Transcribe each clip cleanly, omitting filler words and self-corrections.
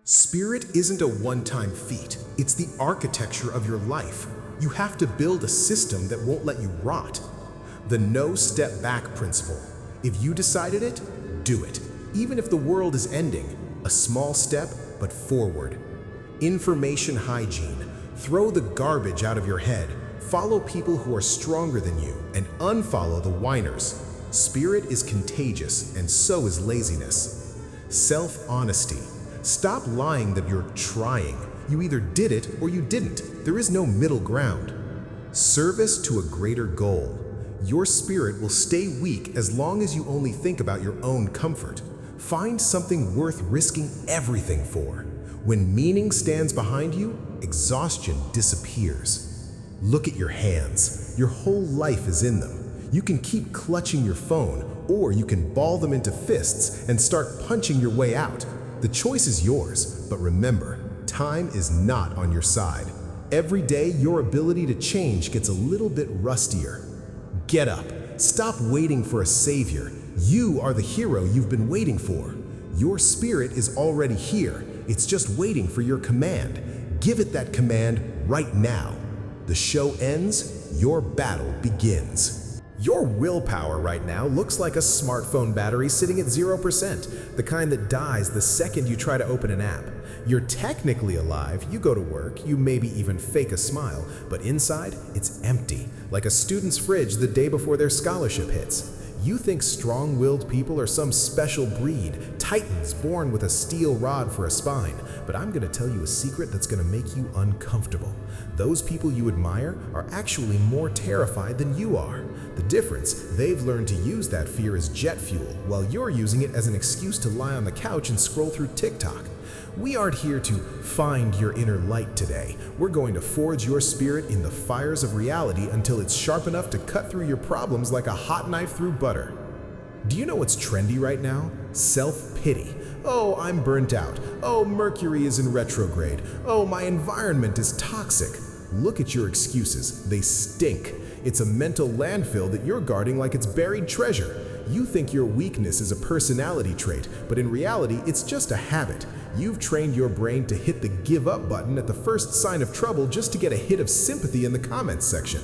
Spirit isn't a one-time feat. It's the architecture of your life. You have to build a system that won't let you rot. The no step back principle. If you decided it, do it. Even if the world is ending, a small step, but forward. Information hygiene. Throw the garbage out of your head. Follow people who are stronger than you and unfollow the whiners. Spirit is contagious, and so is laziness. Self-honesty. Stop lying that you're trying. You either did it or you didn't. There is no middle ground. Service to a greater goal. Your spirit will stay weak as long as you only think about your own comfort. Find something worth risking everything for. When meaning stands behind you, exhaustion disappears. Look at your hands. Your whole life is in them. You can keep clutching your phone, or you can ball them into fists and start punching your way out. The choice is yours, but remember, time is not on your side. Every day, your ability to change gets a little bit rustier. Get up. Stop waiting for a savior. You are the hero you've been waiting for. Your spirit is already here. It's just waiting for your command. Give it that command right now. The show ends, your battle begins. Your willpower right now looks like a smartphone battery sitting at 0%, the kind that dies the second you try to open an app. You're technically alive, you go to work, you maybe even fake a smile, but inside, it's empty, like a student's fridge the day before their scholarship hits. You think strong-willed people are some special breed, titans born with a steel rod for a spine, but I'm gonna tell you a secret that's gonna make you uncomfortable. Those people you admire are actually more terrified than you are. The difference, they've learned to use that fear as jet fuel, while you're using it as an excuse to lie on the couch and scroll through TikTok. We aren't here to find your inner light today. We're going to forge your spirit in the fires of reality until it's sharp enough to cut through your problems like a hot knife through butter. Do you know what's trendy right now? Self-pity. Oh, I'm burnt out. Oh, Mercury is in retrograde. Oh, my environment is toxic. Look at your excuses. They stink. It's a mental landfill that you're guarding like it's buried treasure. You think your weakness is a personality trait, but in reality, it's just a habit. You've trained your brain to hit the give up button at the first sign of trouble just to get a hit of sympathy in the comments section.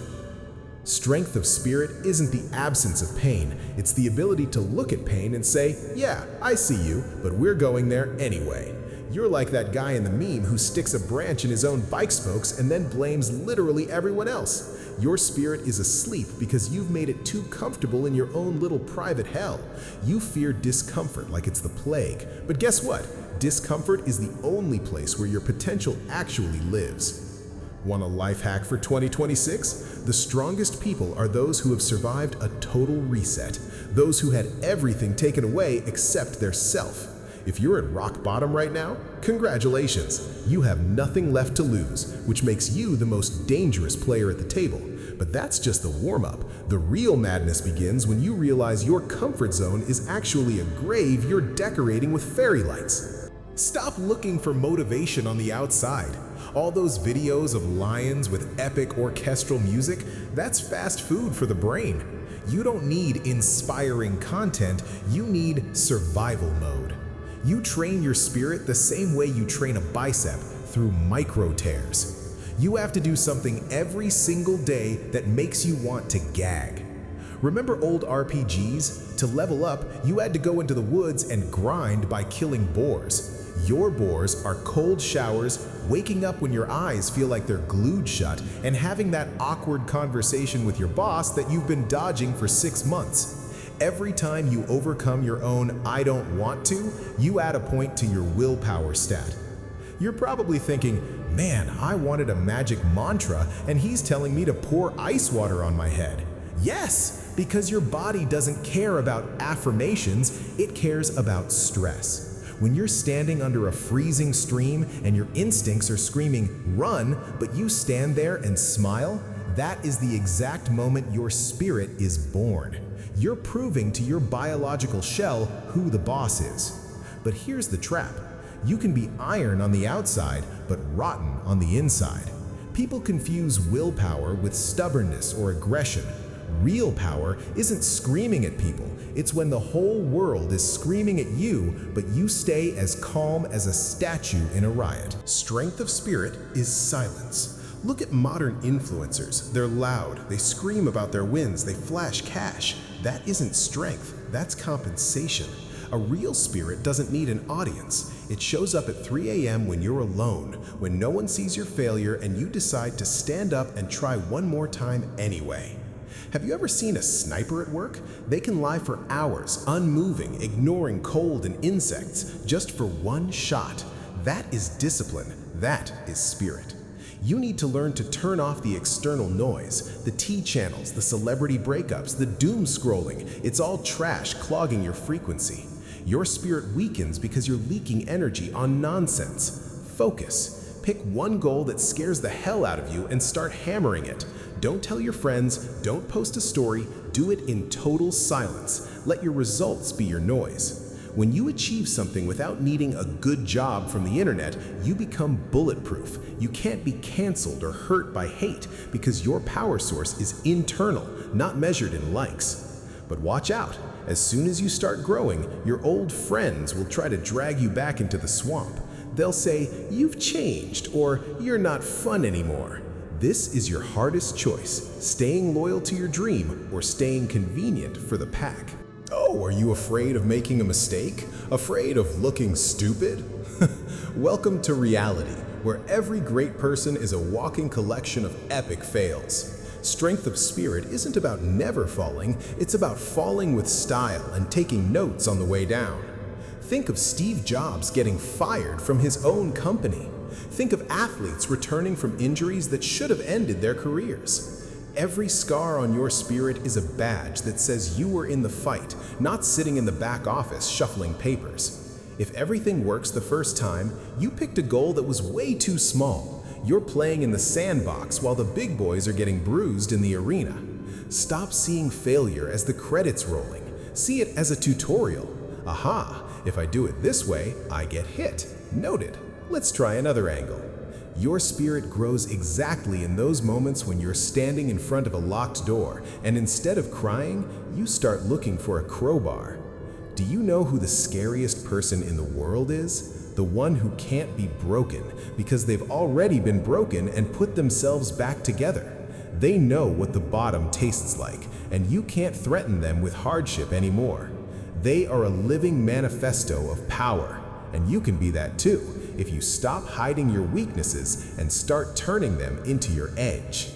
Strength of spirit isn't the absence of pain, it's the ability to look at pain and say, yeah, I see you, but we're going there anyway. You're like that guy in the meme who sticks a branch in his own bike spokes and then blames literally everyone else. Your spirit is asleep because you've made it too comfortable in your own little private hell. You fear discomfort like it's the plague. But guess what? Discomfort is the only place where your potential actually lives. Want a life hack for 2026? The strongest people are those who have survived a total reset. Those who had everything taken away except their self. If you're at rock bottom right now, congratulations. You have nothing left to lose, which makes you the most dangerous player at the table. But that's just the warm-up. The real madness begins when you realize your comfort zone is actually a grave you're decorating with fairy lights. Stop looking for motivation on the outside. All those videos of lions with epic orchestral music, that's fast food for the brain. You don't need inspiring content, you need survival mode. You train your spirit the same way you train a bicep, through micro tears. You have to do something every single day that makes you want to gag. Remember old RPGs? To level up, you had to go into the woods and grind by killing boars. Your boars are cold showers, waking up when your eyes feel like they're glued shut, and having that awkward conversation with your boss that you've been dodging for 6 months. Every time you overcome your own I don't want to, you add a point to your willpower stat. You're probably thinking, man, I wanted a magic mantra and he's telling me to pour ice water on my head. Yes, because your body doesn't care about affirmations, it cares about stress. When you're standing under a freezing stream and your instincts are screaming, run, but you stand there and smile, that is the exact moment your spirit is born. You're proving to your biological shell who the boss is. But here's the trap. You can be iron on the outside, but rotten on the inside. People confuse willpower with stubbornness or aggression. Real power isn't screaming at people. It's when the whole world is screaming at you, but you stay as calm as a statue in a riot. Strength of spirit is silence. Look at modern influencers. They're loud, they scream about their wins, they flash cash. That isn't strength, that's compensation. A real spirit doesn't need an audience. It shows up at 3 a.m. when you're alone, when no one sees your failure and you decide to stand up and try one more time anyway. Have you ever seen a sniper at work? They can lie for hours, unmoving, ignoring cold and insects, just for one shot. That is discipline. That is spirit. You need to learn to turn off the external noise, the T channels, the celebrity breakups, the doom scrolling. It's all trash clogging your frequency. Your spirit weakens because you're leaking energy on nonsense. Focus. Pick one goal that scares the hell out of you and start hammering it. Don't tell your friends, don't post a story, do it in total silence. Let your results be your noise. When you achieve something without needing a good job from the internet, you become bulletproof. You can't be canceled or hurt by hate because your power source is internal, not measured in likes. But watch out. As soon as you start growing, your old friends will try to drag you back into the swamp. They'll say, "You've changed," or "You're not fun anymore." This is your hardest choice, staying loyal to your dream or staying convenient for the pack. Oh, are you afraid of making a mistake? Afraid of looking stupid? Welcome to reality, where every great person is a walking collection of epic fails. Strength of spirit isn't about never falling, it's about falling with style and taking notes on the way down. Think of Steve Jobs getting fired from his own company. Think of athletes returning from injuries that should have ended their careers. Every scar on your spirit is a badge that says you were in the fight, not sitting in the back office shuffling papers. If everything works the first time, you picked a goal that was way too small. You're playing in the sandbox while the big boys are getting bruised in the arena. Stop seeing failure as the credits rolling. See it as a tutorial. Aha, if I do it this way, I get hit. Noted. Let's try another angle. Your spirit grows exactly in those moments when you're standing in front of a locked door, and instead of crying, you start looking for a crowbar. Do you know who the scariest person in the world is? The one who can't be broken, because they've already been broken and put themselves back together. They know what the bottom tastes like, and you can't threaten them with hardship anymore. They are a living manifesto of power, and you can be that too, if you stop hiding your weaknesses and start turning them into your edge.